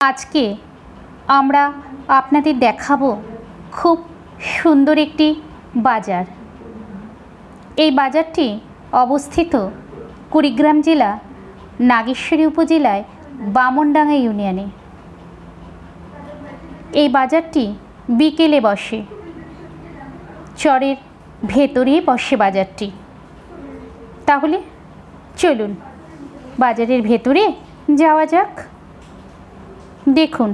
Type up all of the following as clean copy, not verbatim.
আজকে আমরা আপনাদের দেখাবো খুব সুন্দর একটি বাজার। এই বাজারটি অবস্থিত কুড়িগ্রাম জেলা নাগেশ্বরী উপজেলায় বামনডাঙ্গা ইউনিয়নে। এই বাজারটি বিকেলে বসে, চরের ভেতরেই বসে বাজারটি। তাহলে চলুন বাজারের ভেতরে যাওয়া যাক। দেখুন,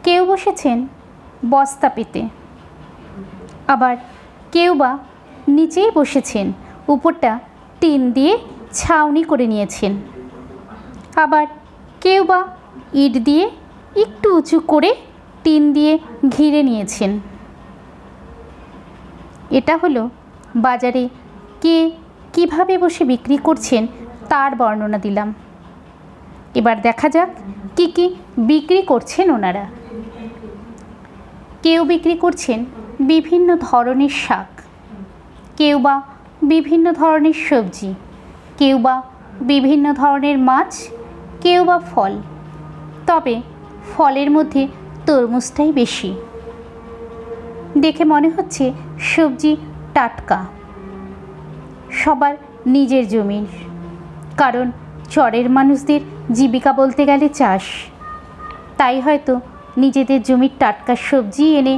কেউ বসেছেন বস্তা পেতে, আবার কেউ বা নিচেই বসেছেন, উপরটা টিন দিয়ে ছাউনি করে নিয়েছেন। আবার কেউ বা ইট দিয়ে একটু উঁচু করে টিন দিয়ে ঘিরে নিয়েছেন। এটা হলো বাজারে কে কিভাবে বসে বিক্রি করছেন তার বর্ণনা দিলাম। এবার দেখা যাক কি কি বিক্রি করছেন ওনারা। কেউ বিক্রি করছেন বিভিন্ন ধরনের শাক, কেউ বা বিভিন্ন ধরনের সবজি, কেউ বা বিভিন্ন ধরনের মাছ, কেউ বা ফল। তবে ফলের মধ্যে তরমুজটাই বেশি। দেখে মনে হচ্ছে সবজি টাটকা। সবার নিজের জমির, কারণ চরের মানুষদের জীবিকা বলতে গেলে চাষ। তাই হয়তো নিজেদের জমির টাটকা সবজি এনে